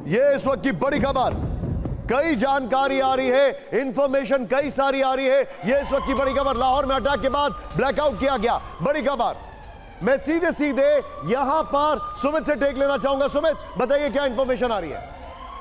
ये इस वक्त की बड़ी खबर, कई जानकारी आ रही है, इंफॉर्मेशन कई सारी आ रही है। ये इस वक्त की बड़ी खबर, लाहौर में अटैक के बाद ब्लैकआउट किया गया, बड़ी खबर। मैं सीधे सीधे यहां पर सुमित से टेक लेना चाहूंगा। सुमित, बताइए क्या इंफॉर्मेशन आ रही है?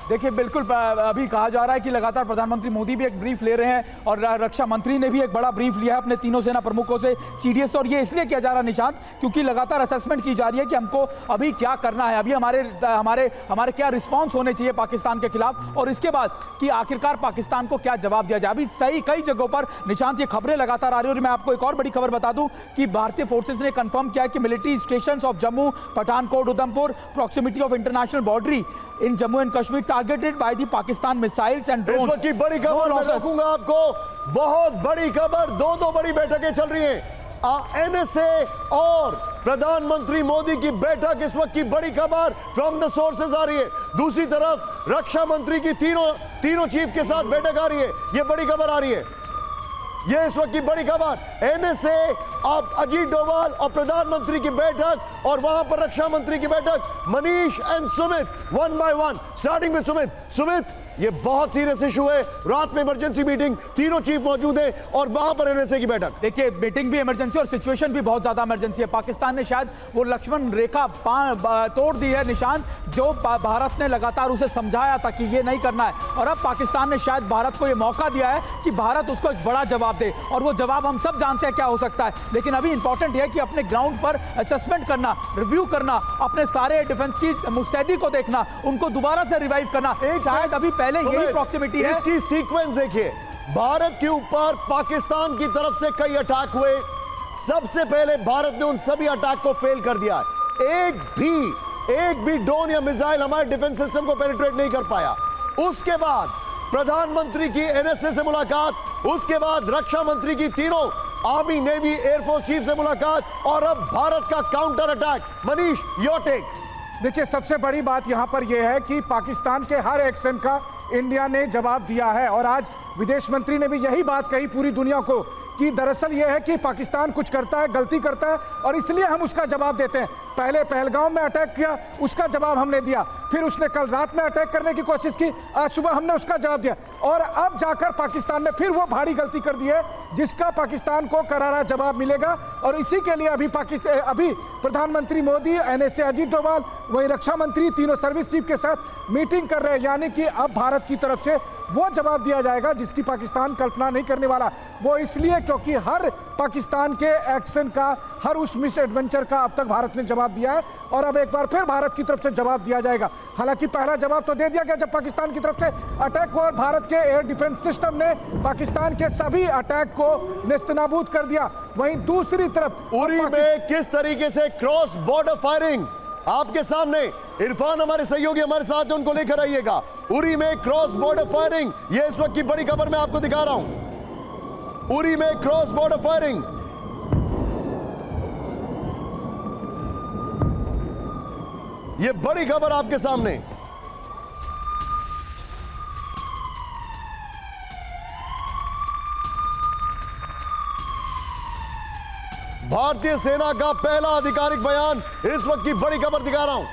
देखिए, बिल्कुल अभी कहा जा रहा है कि लगातार प्रधानमंत्री मोदी भी एक ब्रीफ ले रहे हैं और रक्षा मंत्री ने भी एक बड़ा ब्रीफ लिया है अपने तीनों सेना प्रमुखों से, सीडीएस। और ये इसलिए किया जा रहा है निशांत, क्योंकि लगातार असेसमेंट की जा रही है कि हमको अभी क्या करना है, अभी हमारे क्या रिस्पॉन्स होने चाहिए पाकिस्तान के खिलाफ, और इसके बाद कि आखिरकार पाकिस्तान को क्या जवाब दिया जाए। अभी सही कई जगहों पर निशांत ये खबरें लगातार आ रही है। और मैं आपको एक और बड़ी खबर बता दूं कि भारतीय फोर्सेज ने कंफर्म किया है कि military stations of Jammu, Pathankot, Udhampur, proximity of international boundary in Jammu and Kashmir targeted by the Pakistan missiles and drone. इस वक्त की बड़ी खबर मैं रखूंगा आपको, बहुत बड़ी खबर। दो बड़ी बैठकें चल रही हैं, एनएसए और प्रधानमंत्री मोदी की बैठक, इस वक्त की बड़ी खबर फ्रॉम द सोर्सेज आ रही है। दूसरी तरफ रक्षा मंत्री की तीनों चीफ के साथ बैठक आ रही है, ये बड़ी खबर आ रही है। ये इस वक्त की बड़ी खबर, एनएसए और अजीत डोभाल और प्रधानमंत्री की बैठक, और वहां पर रक्षा मंत्री की बैठक। Manish and Sumit, one by one, starting with Sumit. Sumit, ये बहुत सीरियस इशू है, रात में इमरजेंसी मीटिंग, तीनों चीफ मौजूद हैं और वहां पर एनएसए की बैठक। देखिए, मीटिंग भी इमरजेंसी और सिचुएशन भी बहुत ज्यादा इमरजेंसी है। पाकिस्तान ने शायद वो लक्ष्मण रेखा तोड़ दी है निशांत, जो भारत ने लगातार उसे समझाया था कि ये नहीं करना है, और अब पाकिस्तान ने शायद भारत को ये मौका दिया है कि भारत उसको एक बड़ा जवाब दे, और वो जवाब हम सब जानते हैं क्या हो सकता है। लेकिन अभी इंपॉर्टेंट है कि अपने ग्राउंड पर असेसमेंट करना, रिव्यू करना, अपने सारे डिफेंस की मुस्तैदी को देखना, उनको दोबारा से रिवाइव करना। शायद अभी पहले यही प्रॉक्सिमिटी है। इसकी सीक्वेंस देखिए, भारत के ऊपर पाकिस्तान की तरफ से कई अटैक हुए। सबसे पहले भारत ने उन सभी अटैक को फेल कर दिया। एक भी ड्रोन या मिसाइल हमारे डिफेंस सिस्टम को पेनिट्रेट नहीं कर पाया। उसके बाद प्रधानमंत्री की एनएसए से मुलाकात, उसके बाद रक्षा मंत्री की तीनों आर्मी, नेवी, एयरफोर्स चीफ से मुलाकात, और अब भारत का counter attack. Manish, your take. देखिए, सबसे बड़ी बात यहां पर यह है कि पाकिस्तान के हर एक्शन का इंडिया ने जवाब दिया है, और आज विदेश मंत्री ने भी यही बात कही पूरी दुनिया को कि दरअसल यह है कि पाकिस्तान कुछ करता है, गलती करता है, और इसलिए हम उसका जवाब देते हैं। पहले पहलगाम में अटैक किया, उसका जवाब हमने दिया। फिर उसने कल रात में अटैक करने की कोशिश की, आज सुबह हमने उसका जवाब दिया, और अब जाकर पाकिस्तान ने फिर वो भारी गलती कर दी है जिसका पाकिस्तान को करारा जवाब मिलेगा। और इसी के लिए अभी प्रधानमंत्री मोदी, एनएसए अजीत डोभाल, वही रक्षा मंत्री, तीनों सर्विस चीफ के साथ मीटिंग कर रहे हैं। यानी कि अब भारत की तरफ से वो जवाब दिया जाएगा जिसकी पाकिस्तान कल्पना नहीं करने वाला। वो इसलिए क्योंकि हर पाकिस्तान के एक्शन का, हर उस मिस एडवेंचर का अब तक भारत ने जवाब दिया है, और अब एक बार फिर भारत की तरफ से जवाब दिया जाएगा। हालांकि पहला जवाब तो दे दिया गया जब पाकिस्तान की तरफ से अटैक हुआ, और भारत के एयर डिफेंस सिस्टम ने पाकिस्तान के सभी अटैक को नेस्तनाबूद कर दिया। वहीं दूसरी तरफ उरी में किस तरीके से क्रॉस बॉर्डर फायरिंग आपके सामने, इरफान हमारे सहयोगी हमारे साथ हैं, उनको लेकर आइएगा। उरी में क्रॉस बॉर्डर फायरिंग, ये इस वक्त की बड़ी खबर मैं आपको दिखा रहा हूं। उरी में क्रॉस बॉर्डर फायरिंग, ये बड़ी खबर आपके सामने। भारतीय सेना का पहला आधिकारिक बयान, इस वक्त की बड़ी खबर दिखा रहा हूं।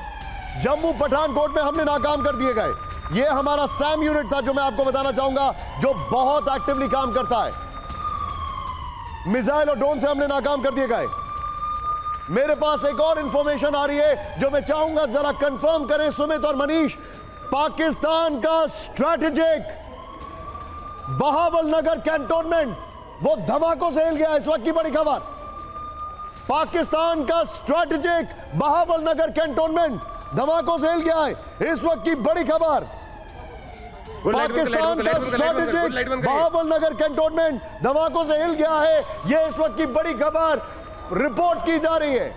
जम्मू पठानकोट में हमने नाकाम कर दिए गए। यह हमारा सैम यूनिट था जो मैं आपको बताना चाहूंगा, जो बहुत एक्टिवली काम करता है। मिसाइल और ड्रोन से हमने नाकाम कर दिए गए। मेरे पास एक और इंफॉर्मेशन आ रही है जो मैं चाहूंगा जरा कंफर्म करें सुमित और मनीष। पाकिस्तान का स्ट्रैटेजिक बहावल नगर कैंटोनमेंट वो धमाकों से हिल गया। इस वक्त की बड़ी खबर, पाकिस्तान का स्ट्रैटेजिक बहावल नगर कैंटोनमेंट धमाकों से हिल गया है। इस वक्त की बड़ी खबर, पाकिस्तान का स्ट्रैटेजिक बहावल नगर कैंटोनमेंट धमाकों से हिल गया है। यह इस वक्त की बड़ी खबर रिपोर्ट की जा रही है।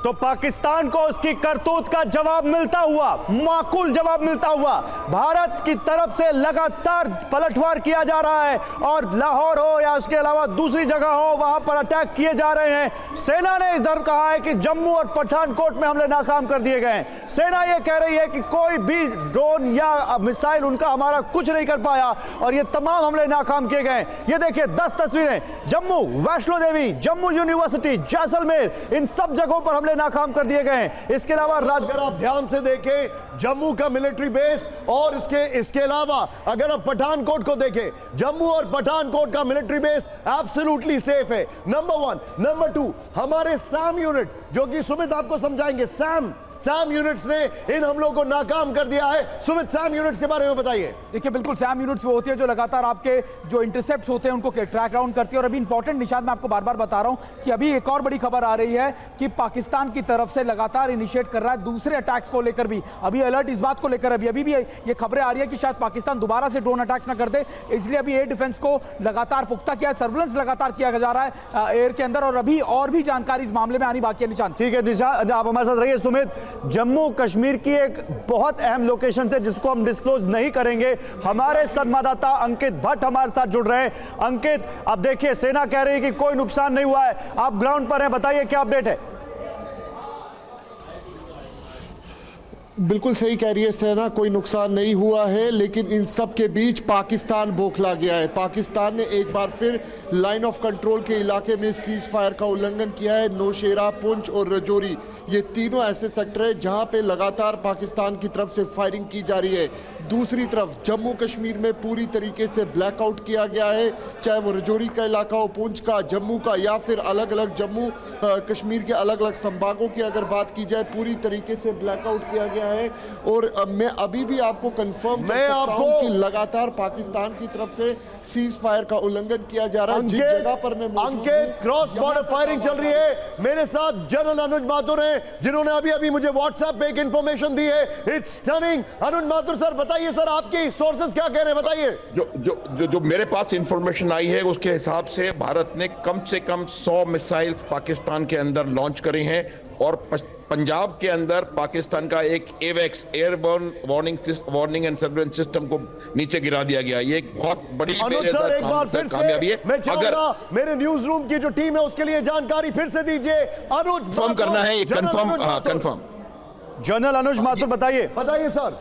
तो पाकिस्तान को उसकी करतूत का जवाब मिलता हुआ, माकूल जवाब मिलता हुआ, भारत की तरफ से लगातार पलटवार किया जा रहा है, और लाहौर हो या उसके अलावा दूसरी जगह हो, वहां पर अटैक किए जा रहे हैं। सेना ने इधर कहा है कि जम्मू और पठानकोट में हमले नाकाम कर दिए गए हैं। सेना यह कह रही है कि कोई भी ड्रोन या मिसाइल उनका हमारा कुछ नहीं कर पाया, और ये तमाम हमले नाकाम किए गए। ये देखिए 10 तस्वीरें, जम्मू, वैष्णो देवी, जम्मू यूनिवर्सिटी, जैसलमेर, इन सब जगहों पर हमले हमले नाकाम कर दिए गए हैं। इसके अलावा अगर आप ध्यान से देखें जम्मू का मिलिट्री बेस और इसके अलावा अगर आप पठानकोट को देखें, जम्मू और पठानकोट का मिलिट्री बेस एब्सोल्युटली सेफ है। नंबर 1। नंबर 2, हमारे सैम यूनिट, जो कि सुमित आपको समझाएंगे, सैम यूनिट्स ने इन हमलों को नाकाम कर दिया है। सुमित, सैम यूनिट्स के बारे में बताइए। देखिए, बिल्कुल सैम यूनिट्स वो होती है जो लगातार आपके जो इंटरसेप्ट्स होते हैं उनको ट्रैक डाउन करती है। और अभी इंपॉर्टेंट निशान मैं आपको बार बार बता रहा हूं कि अभी एक और बड़ी खबर आ रही है कि पाकिस्तान की तरफ से लगातार इनिशिएट कर रहा है दूसरे अटैक्स को लेकर भी। अभी अलर्ट इस बात को लेकर अभी भी ये खबरें आ रही है कि शायद पाकिस्तान दोबारा से ड्रोन अटैक्स ना कर दे, इसलिए अभी एयर डिफेंस को लगातार पुख्ता किया, सर्विलेंस लगातार किया जा रहा है एयर के अंदर। और अभी और भी जानकारी इस मामले में आनी बाकी है। निशान, ठीक है दिशा, आप हमारे साथ रहिए। सुमित, जम्मू कश्मीर की एक बहुत अहम लोकेशन है जिसको हम डिस्क्लोज नहीं करेंगे। हमारे संवाददाता अंकित भट्ट हमारे साथ जुड़ रहे हैं। अंकित, अब देखिए सेना कह रही है कि कोई नुकसान नहीं हुआ है, आप ग्राउंड पर हैं, बताइए क्या अपडेट है। बिल्कुल सही कह रही है सेना, कोई नुकसान नहीं हुआ है, लेकिन इन सब के बीच पाकिस्तान बौखला गया है। पाकिस्तान ने एक बार फिर लाइन ऑफ कंट्रोल के इलाके में सीज फायर का उल्लंघन किया है। नौशेरा, पुंछ और रजौरी, ये तीनों ऐसे सेक्टर है जहां पे लगातार पाकिस्तान की तरफ से फायरिंग की जा रही है। दूसरी तरफ जम्मू कश्मीर में पूरी तरीके से ब्लैकआउट किया गया है, चाहे वो रजौरी का इलाका हो, पुंछ का, जम्मू का, या फिर अलग अलग जम्मू कश्मीर के अलग अलग संभागों की अगर बात की जाए, पूरी तरीके से ब्लैकआउट किया गया है। और मैं अभी भी आपको कंफर्म कर सकता हूं कि लगातार पाकिस्तान की तरफ से सीज फायर का उल्लंघन किया जा रहा है। जिस जगह पर मैं अंकित, क्रॉस बॉर्डर फायरिंग चल रही है। मेरे साथ जनरल अनुज माथुर हैं जिन्होंने अभी मुझे व्हाट्सएप पे एक इंफॉर्मेशन दी है। It's stunning. Anuj Mathur sir, बताइए सर, आपकी सोर्सेस क्या कह रहे हैं, बताइए। जो मेरे पास इंफॉर्मेशन आई है उसके हिसाब से भारत ने कम से कम 100 मिसाइल पाकिस्तान के अंदर लॉन्च करे हैं और पंजाब के अंदर पाकिस्तान का एक एवेक्स airborne warning and surveillance system को नीचे गिरा दिया गया। ये एक बहुत बड़ी कामयाबी है। मैं चाहूंगा मेरे न्यूज रूम की जो टीम है उसके लिए जानकारी फिर से दीजिए। अनुज, कंफर्म करना है, कंफर्म। जनरल अनुज माथुर, बताइए सर।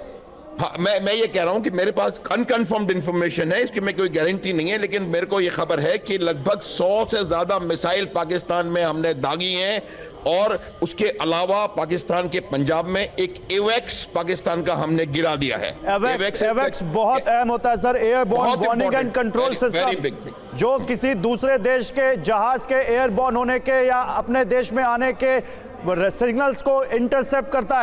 हाँ, मैं ये कह रहा हूं कि मेरे पास अनकंफर्म्ड इंफॉर्मेशन है, इसकी मैं कोई गारंटी नहीं है, लेकिन मेरे को ये खबर है कि लगभग 100 से ज्यादा मिसाइल पाकिस्तान में हमने दागी हैं। और उसके अलावा पाकिस्तान के पंजाब में एक एवेक्स पाकिस्तान का हमने गिरा दिया है। एवेक्स बहुत अहम होता है sir, airborne warning and control system, जो किसी दूसरे देश के जहाज के एयरबोर्न होने के या अपने देश में आने के सिग्नल्स को इंटरसेप्ट करता है।